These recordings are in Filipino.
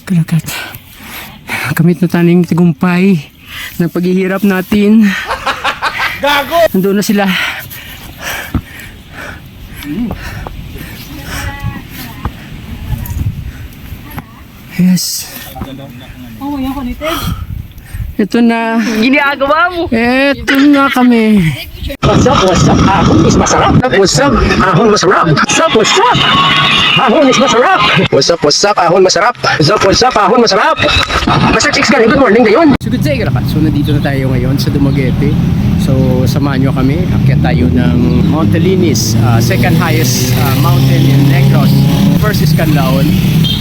Kalakat. Kamit na taning tagumpay ng paghihirap natin. Gago! Nandun na sila. Yes. Oh, yan kunitin. Ito na. Ginagawa mo. Ito na kami. What's up? Ahon is masarap. What's up? Ahon masarap. What's up? Ahon is masarap. What's up? Ahon masarap. What's up? Ahon masarap. Master Chicks ka, good morning ngayon. So good day, Kalakat. So nandito na tayo ngayon sa Dumaguete. So samahan nyo kami. Akyat tayo ng Monte Linis, second highest mountain in Negros. First is Canlaon.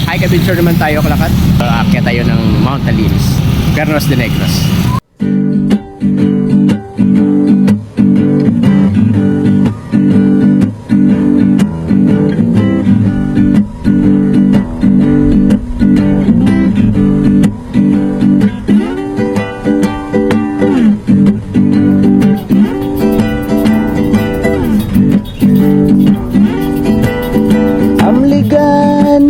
Hike adventure naman tayo, Kalakat. Akyat tayo ng Monte Linis, Pernos de Negros. Amligan,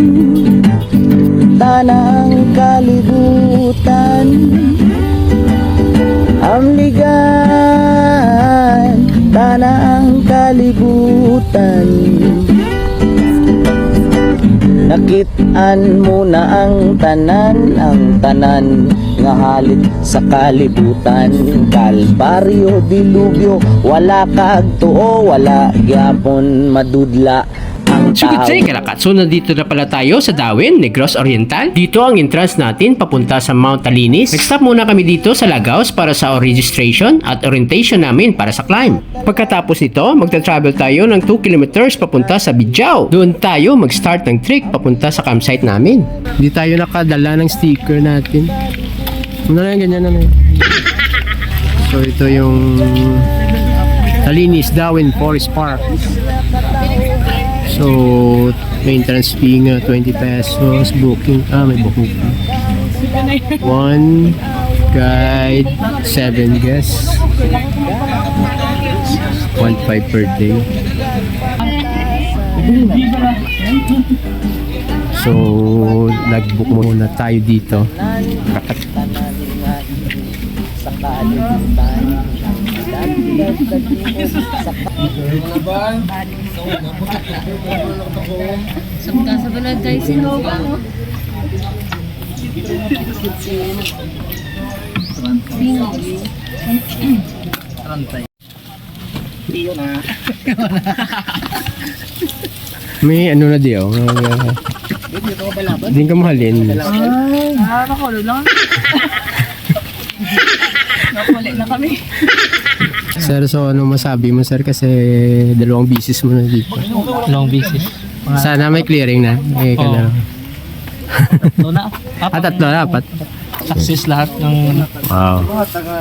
tanang kalibutan. Amligan, tanang kalibutan. Nakitaan mo na ang tanan nga halit sa kalibutan. Kalbaryo, dilubyo, wala kag tuo, wala gyapon madudla ang So good tao. day, Kalakat. So nandito na pala tayo sa Dawin, Negros Oriental. Dito ang entrance natin papunta sa Mount Linis. Nag-stop muna kami dito sa Lagaos para sa registration at orientation namin para sa climb. Pagkatapos nito, magta-travel tayo ng 2 kilometers papunta sa Bijao. Doon tayo mag-start ng trek papunta sa campsite namin. Hindi tayo nakadala ng sticker natin. Ano na yan, ganyan na yan. So ito yung Linis Dawin Forest Park. So, maintenance fee nga 20 pesos, booking, may booking fee. 1 guide, 7 guests, 1.5 per day. So, nag-book muna tayo dito. Sa kalibutan. Samta sa balad tayo sinuba. May ano na diyo. Hindi ka mahalin. Nakakulo lang. Nakulit na kami. Sir, so ano masabi mo, sir? Kasi dalawang bisis mo na dito. Long business. Sana may clearing na. Eh, ka na. Tatlo na. Tatlo na, apat. Success lahat ng Wow.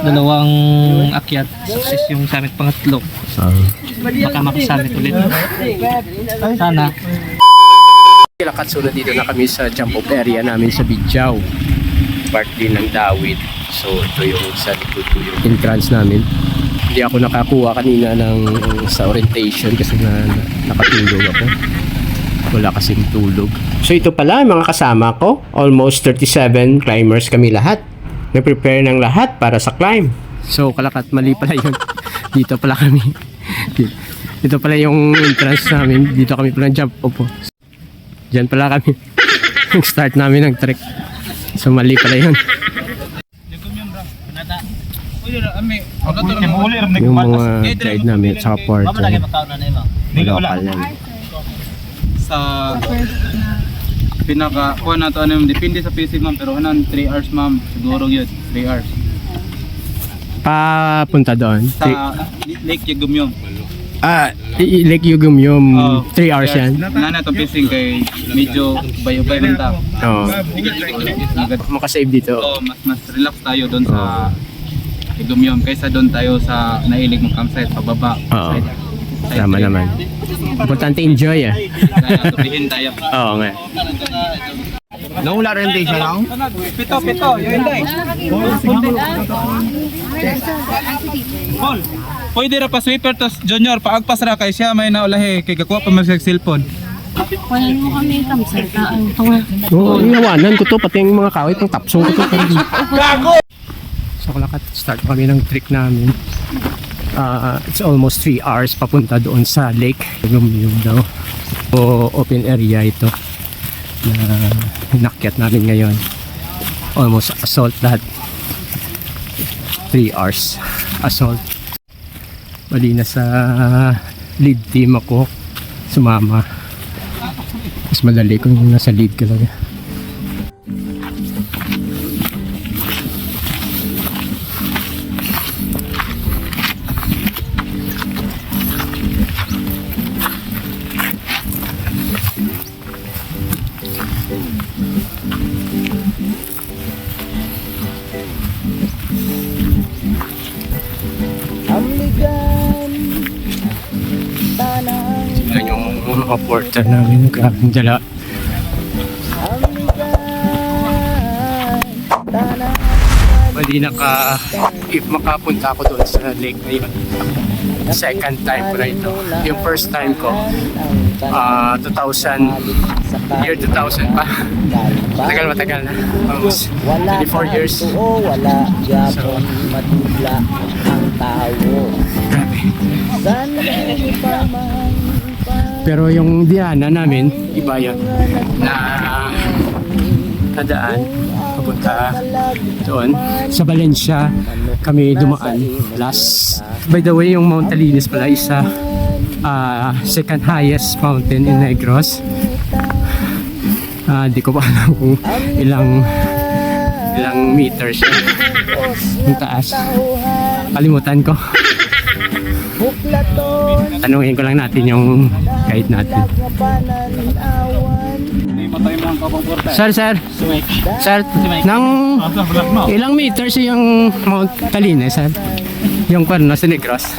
dalawang akyat. Success yung summit pangatlo. Baka makasummit ulit. Sana. Kalakat, so dito na kami sa jump off area namin sa Bijao. Part din ng Dawit. So ito yung sa likod ko yung entrance namin. Hindi ako nakakuha kanina sa orientation kasi nakatulog ako. Wala kasing tulog. So ito pala mga kasama ko. Almost 37 climbers kami lahat. Nag-prepare ng lahat para sa climb. So Kalakat, mali pala yun. Dito pala kami. Dito pala yung entrance namin. Dito kami pala jump off. Diyan pala kami. Start namin ng trek. So mali pala yun. Yung mga guide namin at saka porter. Local namin. Sa pinaka kuha na to ano depende sa PC ma'am pero hanan 3 hours ma'am siguro yun 3 hours Papunta doon. sa Lake Yugumyom. Lake Yugumyom. 3 hours yan. Nana to PC kay medyo bayo-bayo lang ta. Oo. Makasave dito. So mas relax tayo doon sa Yugumyom kaysa doon tayo sa nailig mong campsite pababa. Oo. Side Tama trip. naman. Importante enjoy ah. Kaya tubihin tayo. Oo nga. Nawala orientation lang? Pito, yung hindi. Paul, pwede ra pa sweeper to junior paagpas ra kay siya may naulahi kay gakuha pa mag cellphone. Wala mo kami tamsaltaan. Tunga. Oo, inawanan ko to, pati yung mga kahoy, pang tapsong ko to. So Kalakat, start kami ng trek namin. It's almost 3 hours papunta doon sa lake. Lumiyog daw. O open area ito na inakyat namin ngayon. Almost assault lahat. 3 hours assault. Bali na sa lead team ako sumama. Mas madali kung nasa lead ka lang. Amligan tanang Yan yung mga porter namin. Grabing dala. amligan tanang Bali if makapunta ako doon sa lake na yun. Second time ko na ito. Yung first time ko, year 2000 pa. Matagal na. Almost 24 years. Wala yapon matubla ang tao. Grabe. Sana pa man Pero yung Diana namin, iba yun. Nadaan. Papunta doon. Sa Valencia, kami dumaan. Last. By the way, yung Mount Talinis pala isa second highest mountain in Negros. Di ko pa alam kung ilang meters siya. Yung taas. Kalimutan ko. buklaton Tanungin ko lang natin yung guide natin. kapanan awan Hindi matay mo ang kapang porta. Sir, nang ilang meters yung Mount Talinis, sir? Yung Cuernos sa Negros.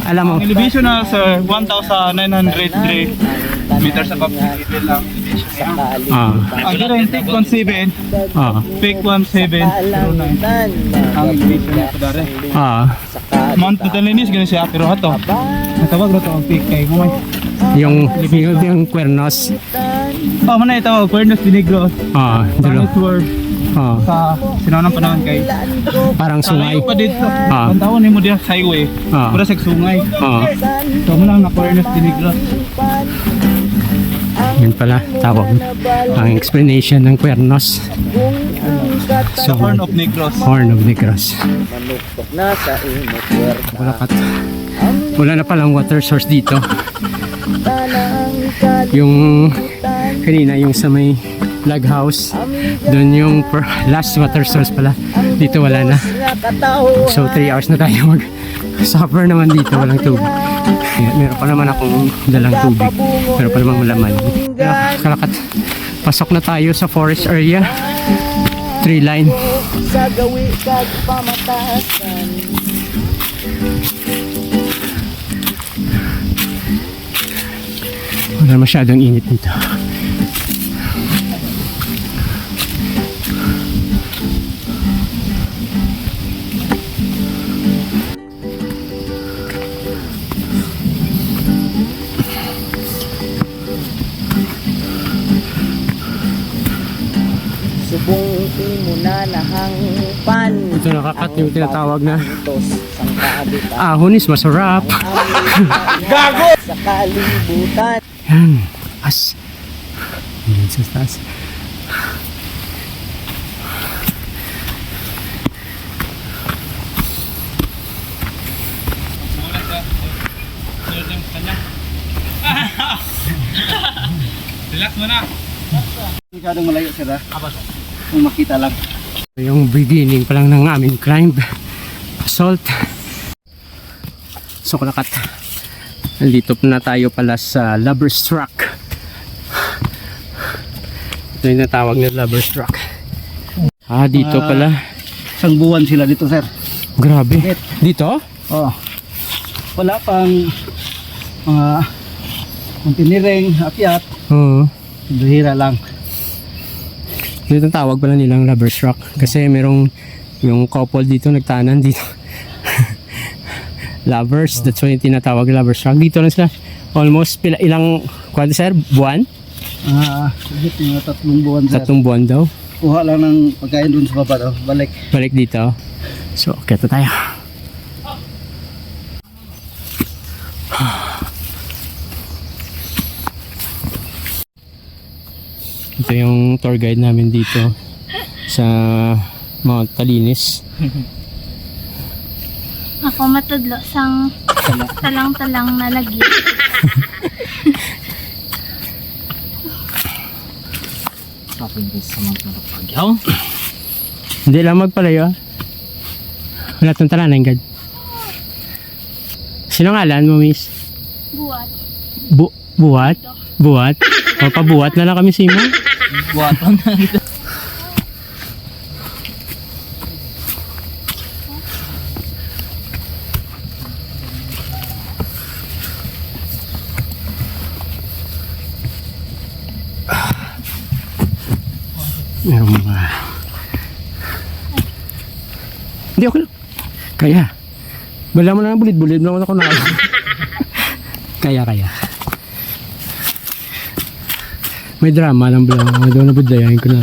Alam mo, Ang elevation na sa 1,903 meters above sea level lang. Ang gano'n, peak 17, peak 1709. Ang elevation na ito dari. Mount Talinis, ganun siya, pero ito, natawag na ito ang peak kay Gumay. yung Cuernos. Mana ito, Cuernos de Negros. Dulo. Pangit tour sa sinanang panahon kay. Parang sungay. Layo pa dito. Ang tawon mo diya sa highway. Pura sa sungay. So mo lang na Cuernos de Negros. Yun pala, tawag. Ang explanation ng Cuernos. Sa Horn of Negros. Horn of Negros. manuktok na sa imong puwerta Kalakat. Wala na palang water source dito. tanang Yung kanina, yung sa may log house, doon yung last water source pala. Dito wala na. nakatawa So 3 hours na tayo mag-suffer naman dito, walang tubig. Meron pa naman akong dalang tubig. Meron pa naman malaman. Kalakat, pasok na tayo sa forest area. 3 line. sa gawi kag pamatasan Wala masyadong init dito. subong mo na nahangpan Ito nakakat yung tinatawag na tos sang kaabitan ahon is masarap. sa kalibutan Yan. As. Yan sa taas. Relax mo na. Masyadong malayo sila. Kung makita lang. Yung beginning pa lang ng aming climb. Assault. So Kalakat. Nandito na tayo pala sa Lover's Rock. Ito yung natawag na Lover's Rock. Dito pala. Isang buwan sila dito, sir. Grabe. Dito? Oh. Wala pang mga mountaineering, akyat. Oo. Bihira lang. Dito ang tawag pala nilang Lover's Rock. Kasi merong yung couple dito nagtanan dito. Lovers, that's why yung tinatawag Lover's Rock. Dito lang sila. Almost ilang Kwan sir, buwan? Higit yung 3 buwan sir. 3 buwan daw. Kuha lang ng pagkain dun sa baba daw. Balik. Balik dito. So, kaya tayo. Ito yung tour guide namin dito sa Mount Talinis. Ako matudlo sang talang-talang na lagi. Papunta sa mga Pagyaw. Hindi lang magpalayo. Wala itong talanan, God. Sino ngalan mo, miss? Buwan. Buwat? Buwat? O, pabuwat na lang kami si Mo. Buwaton na ito. Meron mga... Hindi, okay lang. Kaya. Bala mo na ng bulit-bulit. Bala mo na ako na. Kaya. May drama lang bala. May doon na budlayahin ko na.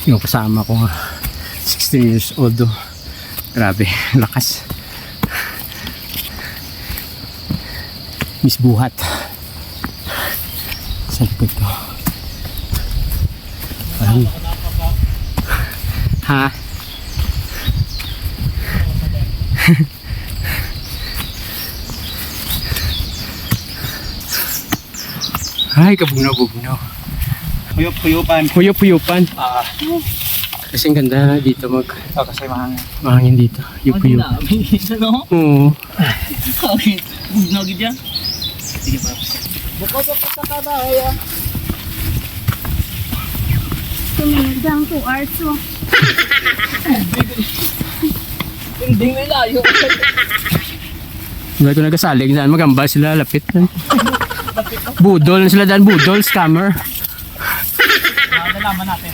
Yung kasama ko nga 16 years old oh. Grabe, lakas. Miss Buhat sa likod ko. Parang ha? Ay, kabugnaw-bugnaw. Kuyup-kuyupan. Kuyup-kuyupan. Kasi ang ganda na dito Kasi mahangin. mahangin dito. Yup-yup. Ano? Oo. Okay. Nagid yan. Sige pa. Buko-buko sa kabayo. Tuminod lang 2 hours so. Hindi may layo. Hindi ko nagasalig. Saan magamba sila. Lapit. Budol na sila daan. Budol. Scammer. Nalaman natin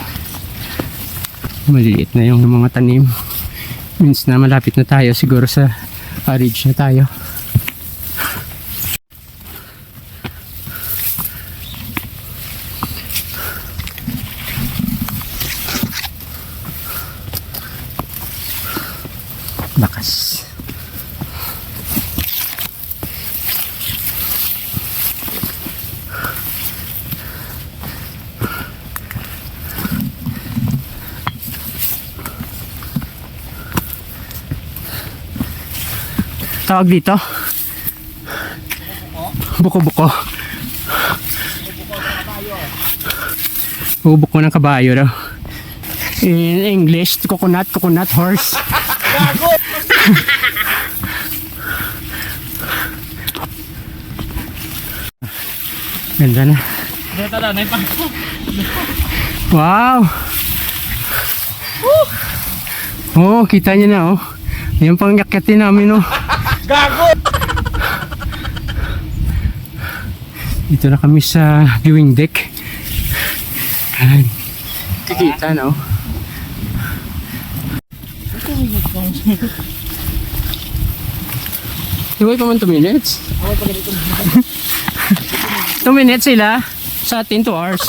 Maliliit na yung mga tanim. Means na malapit na tayo. Siguro sa ridge na tayo. Lakas. Tawag dito? Buko-buko. Buko-buko ng kabayo daw. In English, coconut horse. Ganda na. Wow! Oh, kita niyo na oh. Yan pang yakyatin namin oh. Gago! Dito na kami sa viewing deck. Ayan. Kikita no? Iway pa man 2 minutes. 2 minutes sila. Sa atin 2 hours.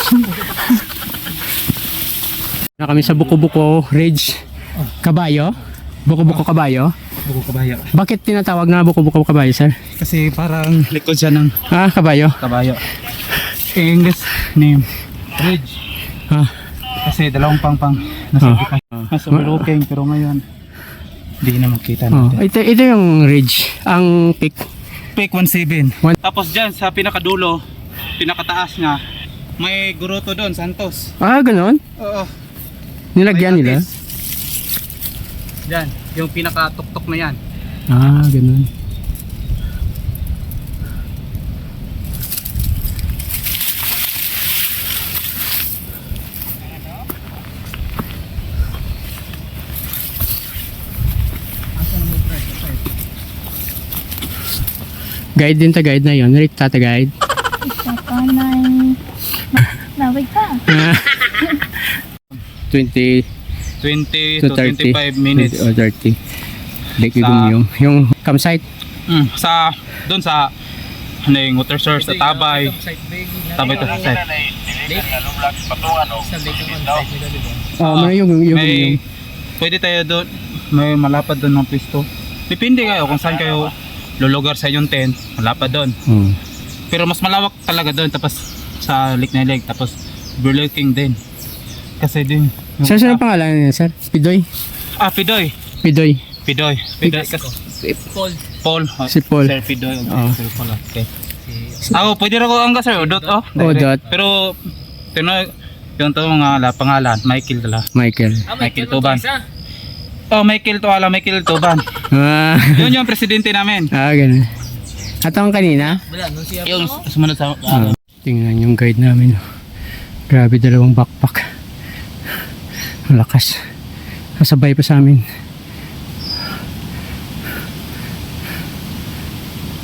Na kami sa Buko-Buko Ridge. Kabayo? Buko-Buko Kabayo? Buko kabayo. Bakit tinatawag na Buko-Buko Kabayo, sir? Kasi parang likod siya ng Kabayo? kabayo. English name. Ridge. Ah. Kasi dalawang pangpang nasa kita. Nasa overlooking pero ngayon hindi na makita Oh, natin. ito yung ridge, ang peak. Peak 17. One- Tapos dyan sa pinakadulo, pinakataas nga, may Guruto doon, Santos. Ganon? Oo. Nilagyan nila? Dyan, yung pinakatuktok na yan. Ganon. Guide din ta guide na yon. Rick tata guide. 20 20 to to 30 25 minutes. 20 or 30. Lake Sa- Igumyum. Yung campsite. Doon sa ano yung water source sa Tabay. Tabay to site. Ano yung May pwede tayo doon, may malapad doon ng pisto. Depende kayo kung saan kayo lulugar sa inyong tent, malapad doon. Pero mas malawak talaga doon, tapos sa Lake na Lake, tapos Burley King din. Kasi din Sir, saan ang pangalan niya, sir? Pidoy? Pidoy. Pidoy. Pidoy. Kasi Paul. Si Paul. Sir Pidoy. Sir Paul. Okay. Pwede rin ko ang sir, Dot. Dot. Pero yung to mga pangalan, Michael tala. Michael. Michael Tuban. Michael Tuala, Michael Tuban. Yun yung presidente namin. Ganun. At ang kanina? Yung sumunod sa Tingnan yung guide namin. Grabe, 2 backpack. Malakas. Kasabay pa sa amin.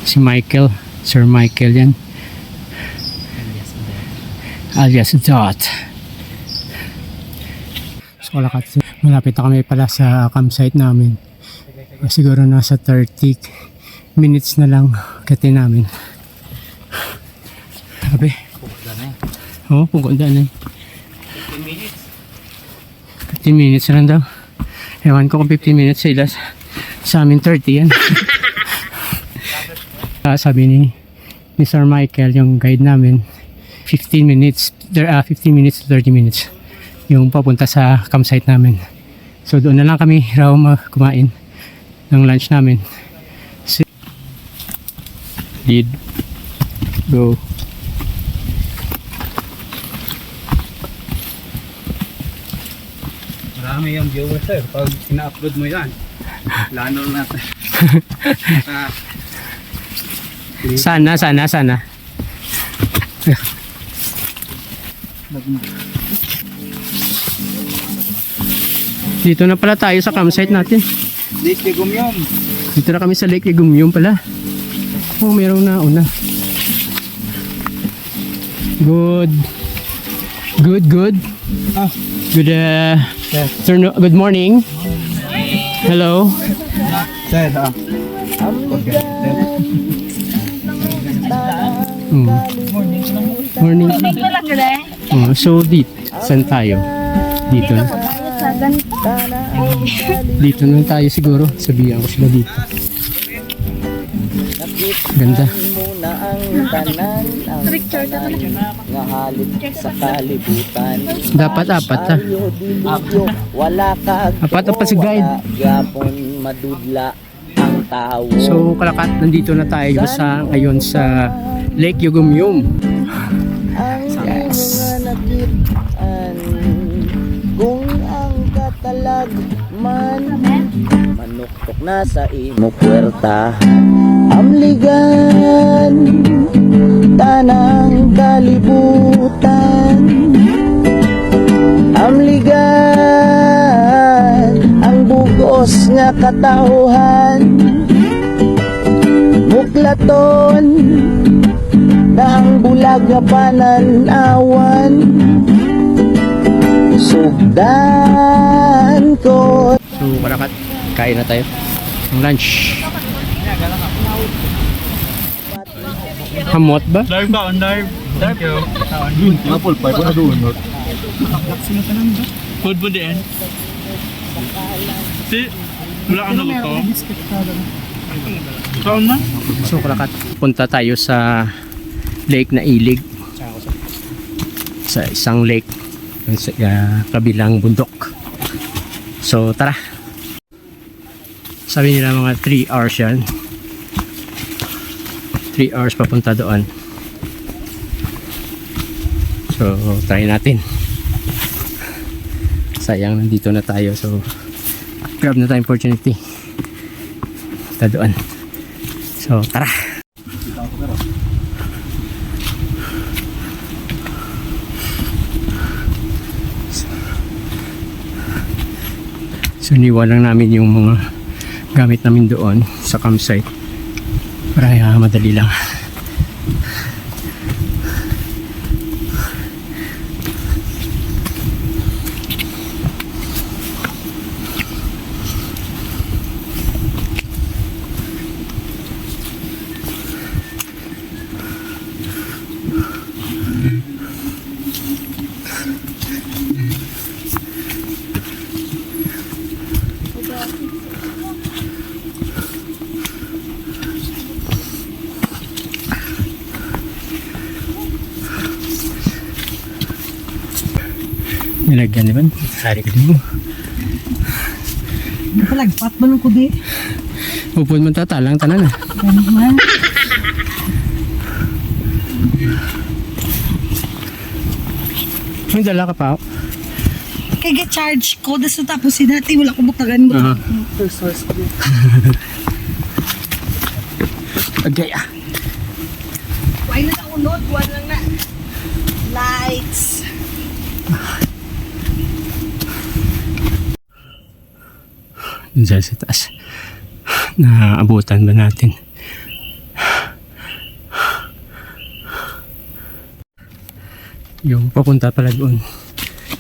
Si Michael. Sir Michael yan. Alias Dot. So malapit na kami pala sa campsite namin. Siguro nasa 30 minutes na lang kati namin. Grabe. Pugod na eh. 15 minutes lang daw. Ewan ko kung 15 minutes sila. Sa amin 30 yan. Sabi ni Sir Michael, yung guide namin, 15 minutes to 30 minutes yung papunta sa campsite namin. So doon na lang kami raw kumain ng lunch namin. Did go. Marami yung viewers sir pag ina-upload mo yan. Lalo natin. Sana. Dito na pala tayo sa campsite natin. Lake Igumyum. Dito na kami sa Lake Igumyum pala. Merong nauna. Good. Good good morning. Hello. Sir, Morning. So dito, saan tayo? Dito na. Dito na tayo siguro. Sabihan ko sila dito. Ganda. Picture sa kalibutan. Dapat apat ha. Wala ka Apat si guide. Gapon madudla ang tao. So kalakat, nandito na tayo ngayon sa Lake Igumyum. Yes. Kung ang katalag man manuktok na sa imo puwerta, amligan tanang kalibutan, amligan ang bugos nga katauhan, buklaton na ang bulag nga pananawan, sugdan ko. So kalakat, kain na tayo ng lunch. Hamot ba? live ba? On live. Thank you. Apple pie ko na doon. Food mo din. Wala kang nagutom. Saan na? So kalakat, punta tayo sa lake na Ilig. Sa isang lake sa kabilang bundok. So tara. Sabi nila mga 3 hours yan. 3 hours papunta doon. So try natin. Sayang nandito na tayo, so grab na tayo opportunity. Punta doon. So tara. So niwan lang namin yung mga gamit namin doon sa campsite para madali lang. Nilagyan naman. Hari ka din mo. Palagpat ba nung kubi? Upod man tatalang tanan na. Ano man? May dala ka pa. Kaya get charge ko. Daso tapos si dati wala ko butagan mo. First source ko. Agay ah. Why na naunod? Wala lang na. Lights. Diyan sa taas. Naabutan ba natin? Yung papunta pala doon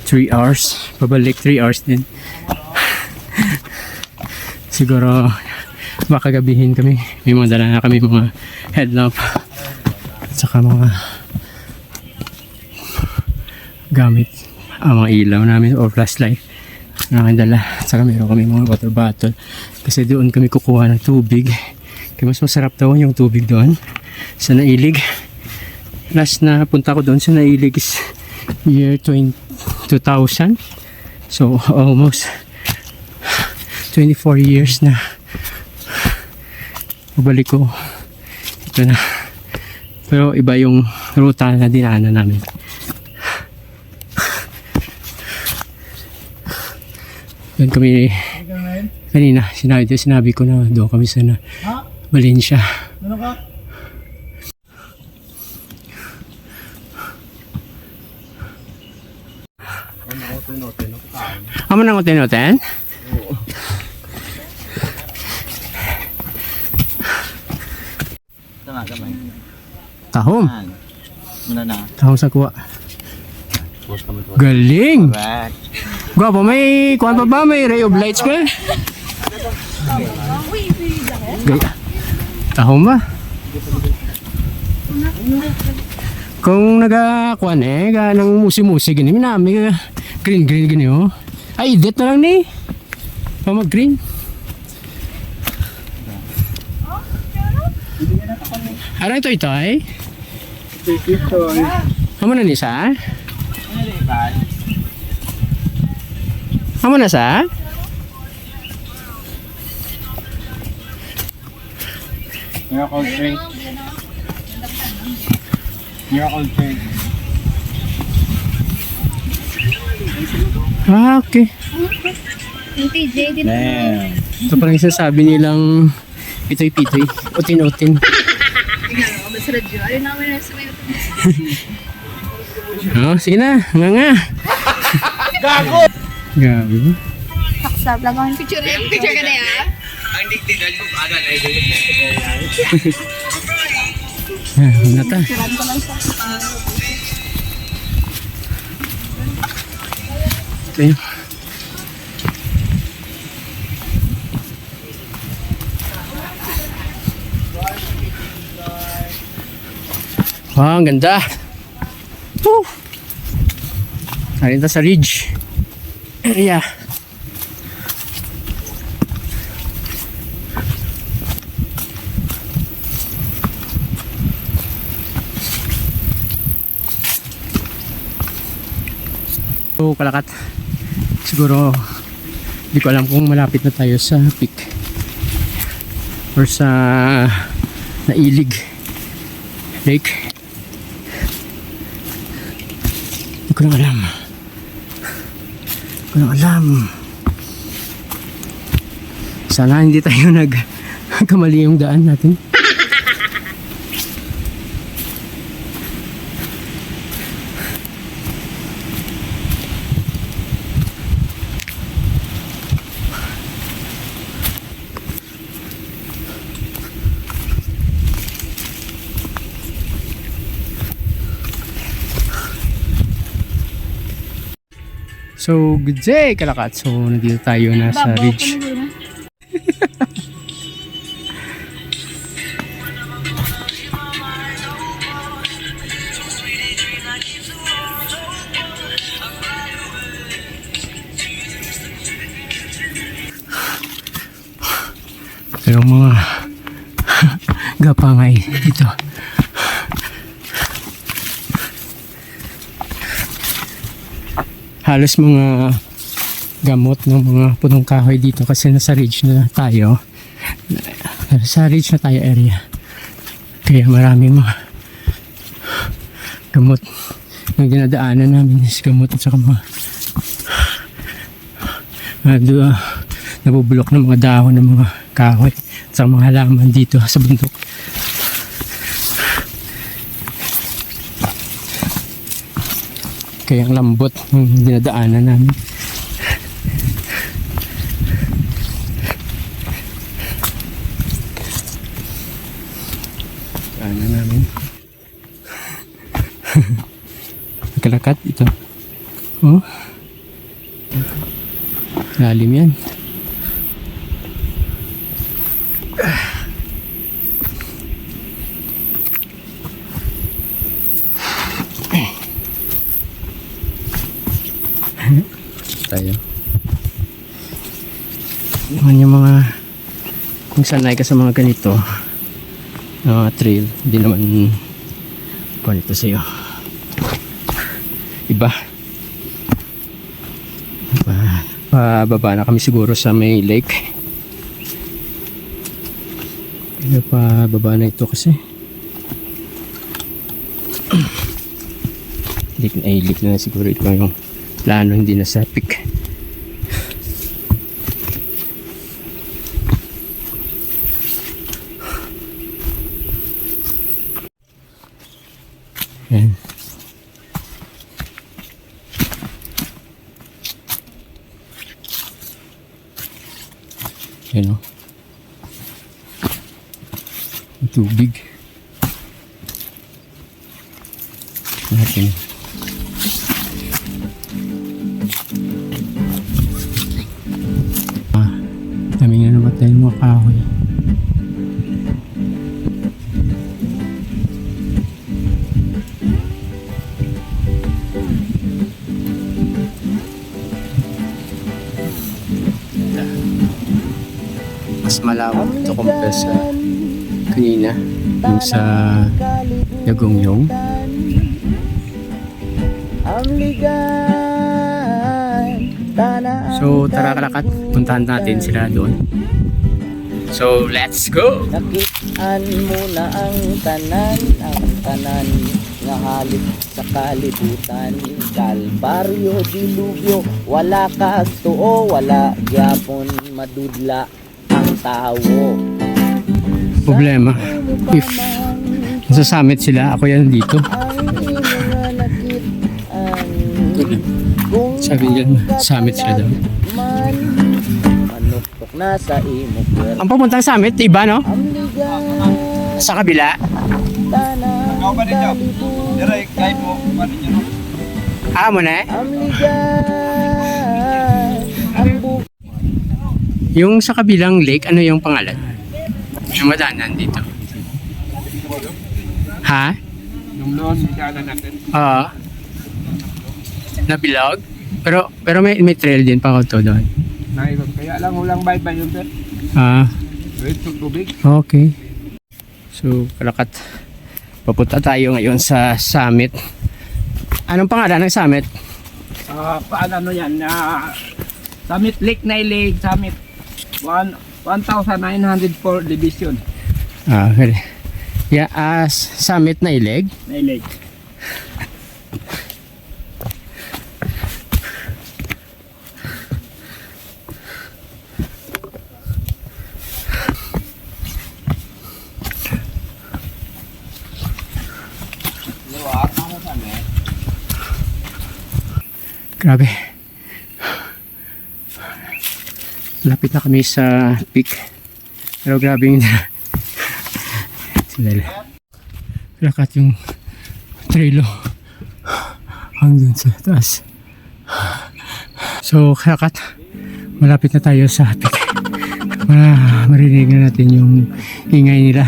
3 hours. Pabalik 3 hours din. Siguro baka gabihin kami. May mga dala na kami mga headlamp at saka mga gamit. Mga ilaw namin or flashlight na aking dala. At saka meron kami mga water bottle kasi doon kami kukuha ng tubig. Kaya mas masarap daw yung tubig doon sa Nailig. Last na punta ko doon sa Nailig is year 2000. So almost 24 years na pabalik ko. Ito na. Pero iba yung ruta na dinaanan namin. Doon kami kanina, sinabi ko na doon kami sa Valencia. Amo nang oten-oten? Tama, kamay. Tahom. Muna na. Tahom sa kuha. Galing! Correct. Gwapo, may kuhan pa ba? May ray of lights pa? Gaya. Tahom ba? Kung nagakuan ng musi-musi gini, minami green gini oh. Ay, edit na lang ni. Mag green. Ano ito ay? Amo na ni sa? Amo na sa? Miracle drink. Miracle drink. Ah, okay. Yung TJ, din Damn. Ito parang isasabi nilang pitoy-pitoy. Utin-utin. Ayun namin na sa may Oh, sige na. Nga. Gago! Gago. Saksab lang ang picture. Picture ka na yan? Ano ta? Okay. Wow, ang ganda. Woo! Narito sa ridge area. So, Kalakat. Siguro, hindi ko alam kung malapit na tayo sa peak or sa Nailig Lake. Hindi ko lang alam. Hindi ko lang alam. Sana hindi tayo nagkamali yung daan natin. So, good day, Kalakat. So, nandito tayo na sa ridge. Merong mga gapangay dito. Halos mga gamot ng mga punong kahoy dito kasi nasa ridge na tayo. Sa ridge na tayo area. Kaya maraming mga gamot na dinadaanan namin is gamot at saka mga nabubulok ng mga dahon ng mga kahoy at saka mga halaman dito sa bundok. Kaya ang lambot ng dinadaanan namin. Daanan namin. Nakalakat ito. Oh. Lalim yan. Tayo. Yung mga kung sanay ka sa mga ganito trail, hindi naman ganito sa'yo. Iba. Pababa na kami siguro sa may lake. Kaya pababa na ito kasi lake na siguro ito yung plano, hindi na sa peak. Ayan. Ayan o. Ang tubig. Natin. Daming na namatay ng mga kahoy. Mas malawak ito compare sa kanina yung sa Yagongyong. So tara kalakat, puntahan natin sila doon. So let's go! Nakitaan mo na ang tanan nga halip sa kalibutan. Kalbaryo, dilubyo, wala ka tuo, wala gyapon madudla ang tawo. Problema, if nasa summit sila, ako yan dito. Sabi yan, summit sila daw. Manuktok na sa imo puwer. Ang papuntang summit, iba no? Sa kabila. Ikaw ba ninyo? Direct guide mo. Paano nyo? Mo na eh. Ang buhay. Yung sa kabilang lake, ano yung pangalan? Yung madanan dito. Ha? Yung doon, isala natin. Oo. Nabilog? Pero may trail din pa to doon. Kaya lang ulang bite ba yun, sir? Wait, tubig. Okay. So, kalakat. Papunta tayo ngayon sa summit. Anong pangalan ng summit? Paano yan? Summit Lake Nailay Summit. 1,904 division. Okay. Yeah, summit na ileg. Nailay. Grabe. Lapit na kami sa peak. Pero grabe yung sila. Lakat yung trailo hanggang sa taas. So, lakat. Malapit na tayo sa peak. Marinig na natin yung ingay nila.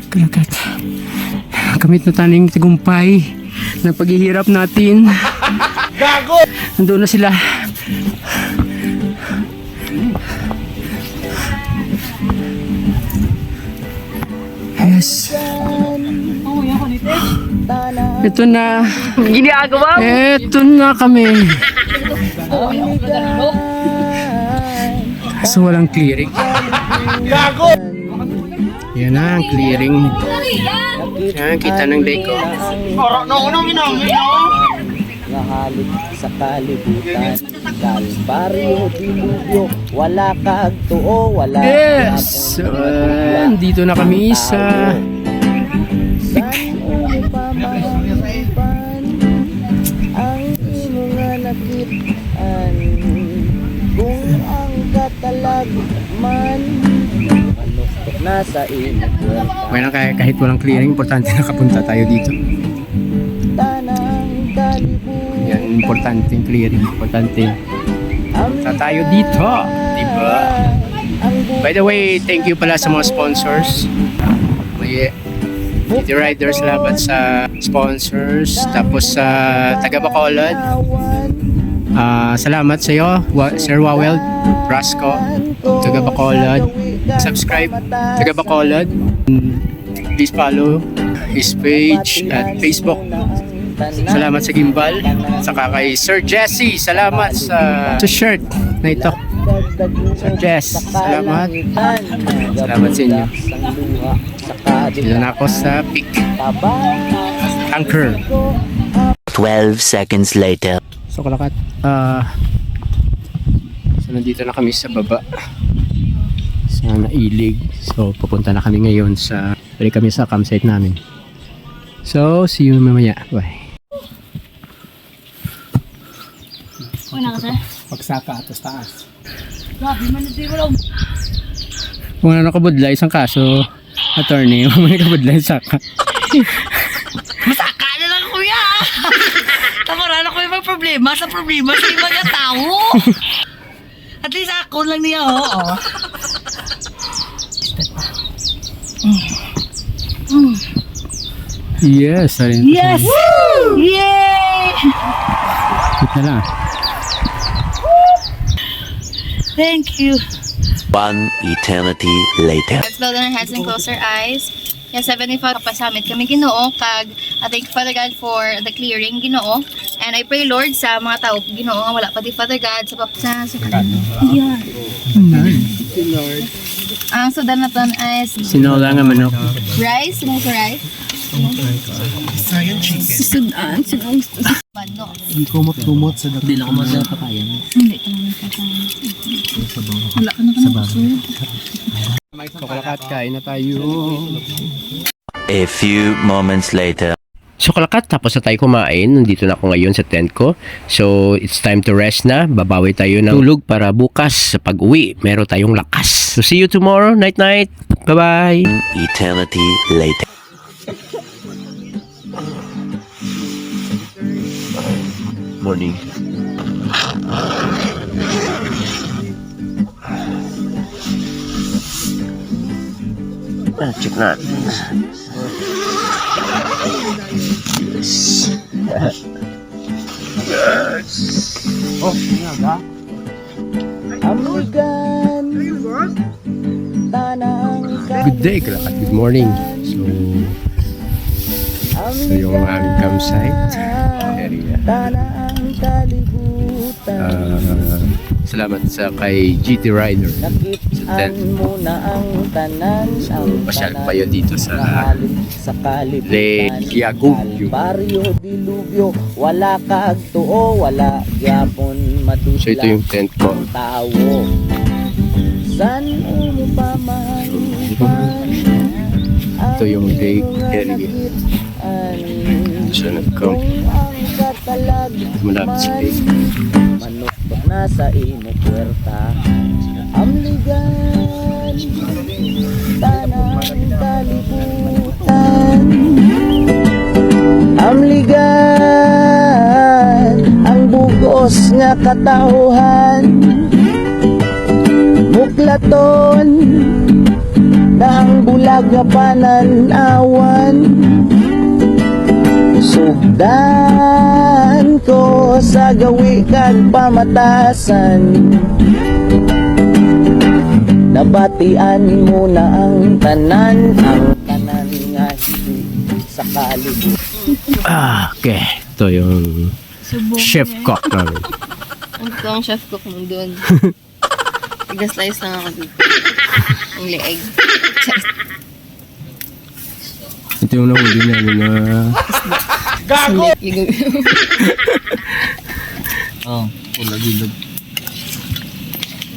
Kalakat. Kamit na taning tagumpay na paghihirap natin. Gago! Nandun na sila. Yes. Ito na. Ginagawa Ito na kami. Kaso walang clearing. Yan na ang clearing. Yan, kita ng lake ko. Nahalik sa kalibutan, kalbaryo, dilubyo, wala kaagtuo, wala Yes! Dito na kami sa ang imo nga nakitaan, kung ang katalag man, manukot na sa imo puwerta. Well, kahit walang clearing, importante nakapunta tayo dito. Tanang kalibutan, Yan, importante yung clearing. Importante. Punta tayo dito. Diba? By the way, thank you pala sa mga sponsors. May City Riders, salamat sa sponsors. Tapos sa taga Bacolod, salamat sa iyo, Sir Wawel, Brasco, taga Bacolod. Subscribe, taga Bacolod. Please follow his page at Facebook. Salamat sa Gimbal. Saka kay Sir Jesse, salamat sa shirt na ito. Sir Jess, salamat. Salamat sa inyo. Dito na ako sa peak. Anchor. 12 seconds later. So Kalakat, so nandito na kami sa baba sa Nailig. So pupunta na kami ngayon balik kami sa campsite namin. So see you mamaya. Bye. Una ka, sir? Pagsaka atas taas. Grabe, manatay ko lang. Kung ano nakabudla isang kaso, attorney, kung may nakabudla saka. Masaka na lang, kuya. Tamaran ako yung problema sa problema sa ibang nga tao. At least ako lang niya, oo. Yes, alin. Yes! Yay! Kita na. Thank you. One eternity later. Let's bow down our heads and close our eyes. Yes, Heavenly Father, pasamit kami Ginoo kag I thank you, Father God, for the clearing Ginoo. And I pray, Lord, sa mga tao Ginoo nga wala pa di Father God sa yeah. Ang sudan naton ay Sinola nga manok. rice, sino ko rice? Sudan, sino manok. Hindi kumot-kumot sa dati. Hindi lang ako magkakayan. Hindi ko naman kakain. Wala ka na kanang So Kalakat, kain na tayo. A few moments later. So Kalakat, tapos na tayo kumain. Nandito na ako ngayon sa tent ko. So it's time to rest na. Babawi tayo ng tulog para bukas sa pag-uwi meron tayong lakas. So see you tomorrow. Night night. Bye-bye. Eternity later. Morning. Check natin. Amigan, tanang Good day, Kalakat. Good morning. So yung aming campsite area. tanang kalibutan. Salamat sa kay GT Rider. Nakitaan mo na ang tanan, ang Pasyal pa yun dito sa sa kalibutan. Lake Yagugyo. Baryo, dilubyo, wala kaagtuo, wala gyapon madudla. So ito yung tent ko. ang tao. San mo pa mahipan? Ito yung lake area. So nagko. Malapit sa lake. Manukot na sa imo puwerta. Amligan, tanang kalibutan. Amligan, ang bugos nga katauhan. Muklaton, na ang bulag nga pananawan. Sugdan ko sa gawi kag pamatasan. Nabatian mo na ang tanan Okay. Ito yung chef cook namin. Ito ang chef cook mo doon. Tiga-slice lang ako dito. Ang leeg. Ito yung nahuli namin na Gago! Oh, pula-gilog.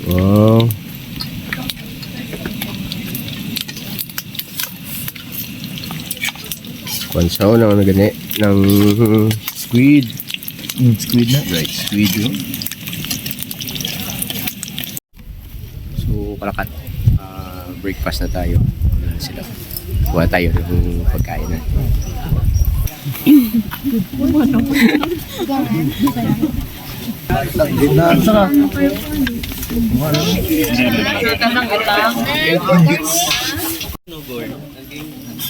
wow. Kwansaw na ano gani ng squid. Squid na? Right, squid yun. So, kalakat. Breakfast na tayo. Ayan sila. Kuha tayo ng pagkain na. Ang sarap.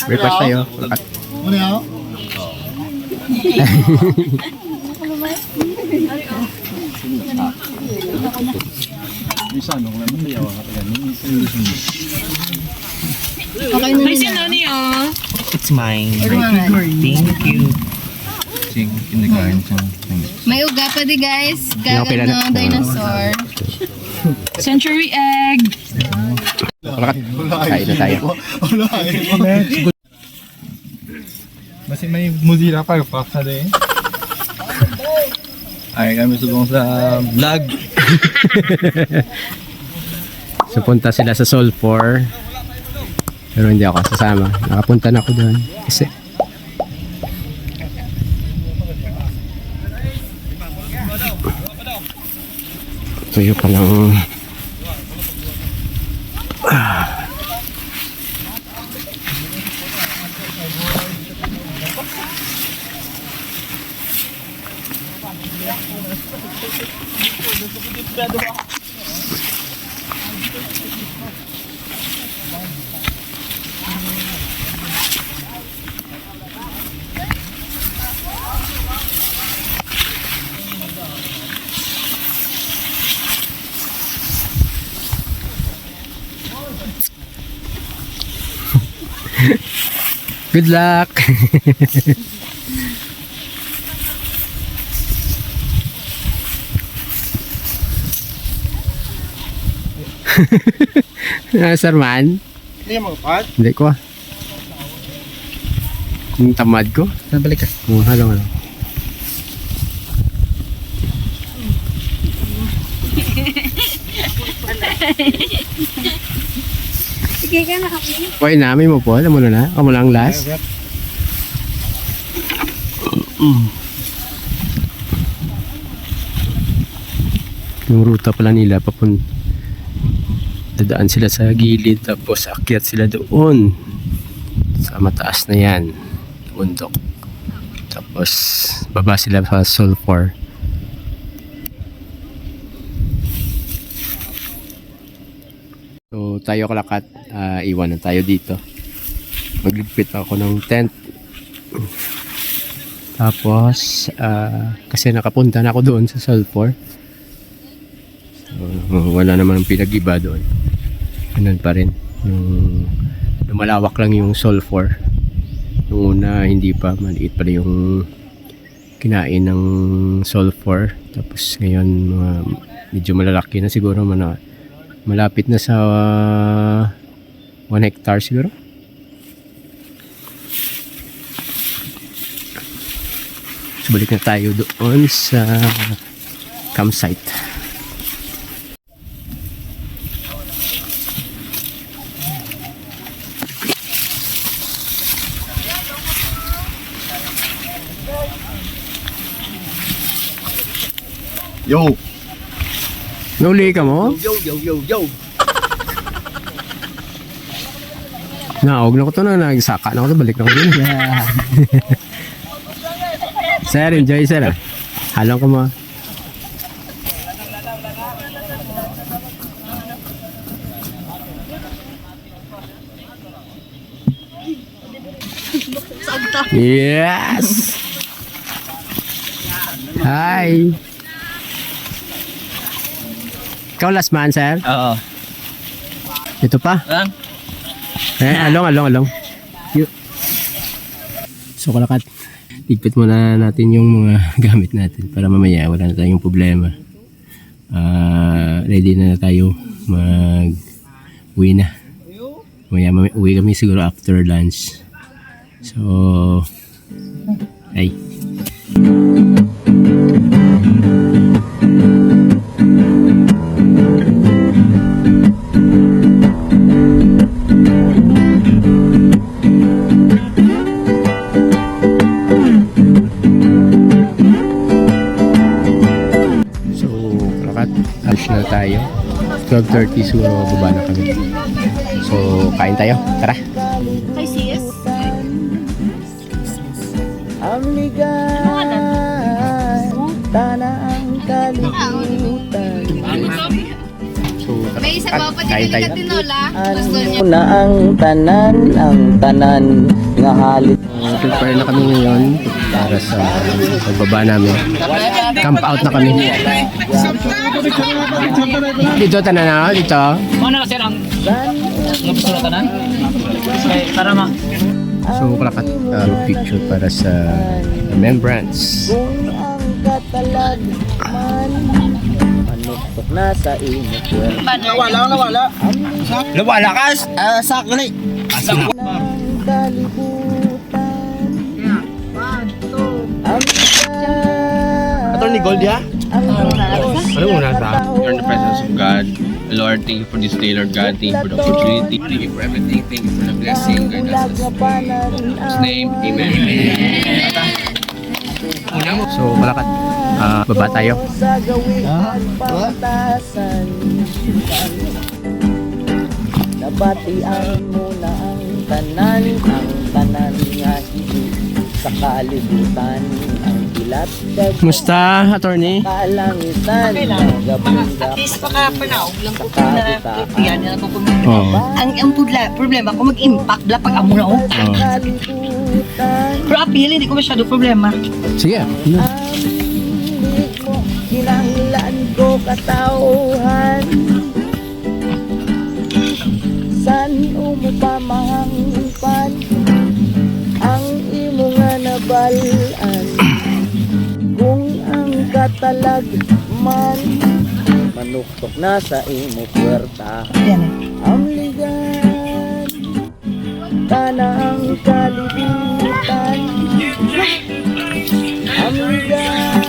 Breakfast tayo. Kalakat. Ano yan? Isa, nung naman may awa ka talaga. Okay na Ay, si nila. Nani, oh. It's mine. Thank you. Sing, kinakain siya. May uga pa di guys. Okay Gagad na. na dinosaur. Century egg. Kalakat. Kain na tayo. Wala eh. Masih may Mozilla Firefox na din. Ay kami sugong sa vlog. So, punta sila sa Sulphur. Pero hindi ako sasama. Nakapunta na ako doon. Kasi tuyo pa lang. Good luck! Sir man? Hindi mo pat? Hindi ko ah. Yung tamad ko. Nabalik ka. Halo. Sige ka na kami. Okay na, may mo po. Alam mo na. Ako mo lang last. Yung ruta pala nila dadaan sila sa gilid tapos akyat sila doon sa mataas na yan bundok, tapos baba sila sa Sulphur. So tayo kalakat, iwan na tayo dito. Magligpit ako ng tent. Tapos kasi nakapunta na ako doon sa Sulphur. So, wala naman pinag-iba doon. Ganun pa rin. Yung lumalawak lang yung Sulphur. Nung una hindi pa, maliit pa yung kinain ng Sulphur. Tapos ngayon medyo malalaki na siguro, malapit na sa 1 hectare siguro. So balik na tayo doon sa campsite. Yo! Nuli ka mo? Yo! Naog na ko to na nagsaka na ko to, balik na ko din. Sir, enjoy sir ah. Halong ka mo. Yes! Hi! Ikaw last man, sir? Oo. Ito pa? Lang? Along. So kalakat, ligpit muna natin yung mga gamit natin para mamaya wala na tayong problema. Ready na tayo mag-uwi na. Mamaya uwi kami siguro after lunch. So, ay. Lunch na tayo. 12:30 siguro baba na kami. So, kain tayo. Tara. Hi sis. Ang ligay, tanang kalimutan. So, tara. May isa pa Kain tayo. tinola. Gusto niya. Na ang tanan nga halit. Prepare na kami ngayon para sa pagbaba namin. Camp out na kami. Dito tanan na, dito. So, kalakat picture para sa remembrance. Kung ang katalag man manuktok na sa imo puwer. Lawala ka! Sakli! Ng kalibutan. Ang Attorney Gold, ya? Ano muna sa? You're in the presence of God. Lord, thank you for this day, Lord God. Thank you for the opportunity. Thank you for everything. Thank you for the blessing. God, that's us. In His name, amen. So, kalakat. Baba tayo. sa gawin at pagtasan. Nabatian mo na ang tanan nga higit sa kalibutan. Ang ilat Kumusta, attorney? kalangitan. At least baka panaog lang po na yan na po Oo. ang problema ko mag-impact bla pag amo na ako. Kalibutan. Pero apil, hindi ko masyado problema. Sige. Ano? Ang mo, kinahanglan ko katauhan. San mo pamahangpan ang imo nga nabalaan. Kung ang katalag man manuktok na sa imo puwerta. Yan eh. Amligan tanang kalibutan. Amligan.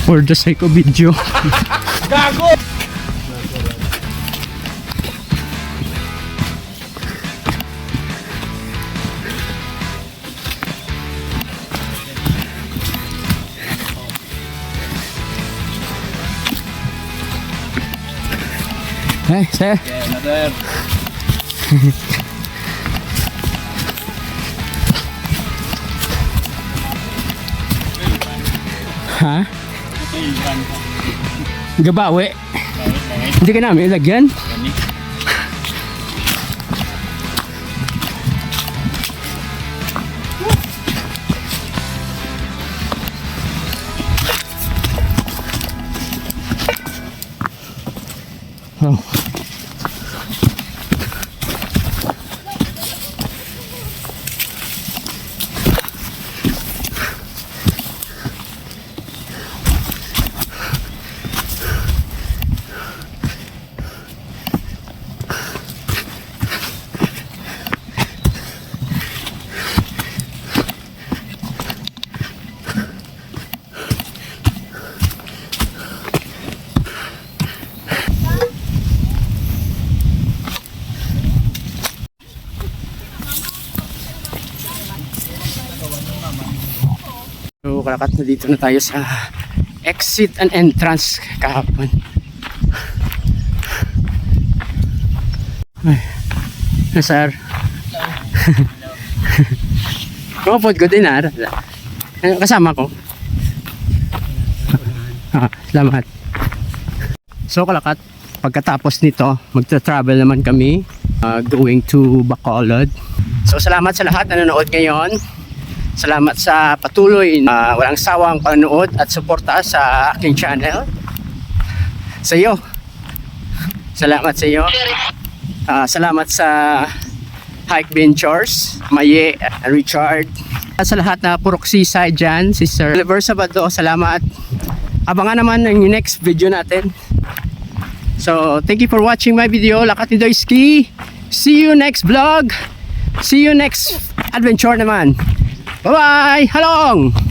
For the sake of video. Hey, sir. Ha? Gabawi. Hindi ka namin ilagyan. Oh. So, kalakat na dito na tayo sa exit and entrance kahapon. Ay, sir. Kumapod ko din, kasama ko. Salamat. So Kalakat, pagkatapos nito, magta-travel naman kami going to Bacolod. So salamat sa lahat na nanonood ngayon. Salamat sa patuloy na walang sawang panonood at suporta sa aking channel. Sa iyo. Salamat sa iyo. Salamat sa Hike Ventures, Maye, Richard. Sa lahat na purok seaside dyan, si Sir Oliver Sabado, salamat. Abangan naman ang next video natin. So, thank you for watching my video. Lakat ni Doyski. See you next vlog. See you next adventure naman. Bye-bye! Halong!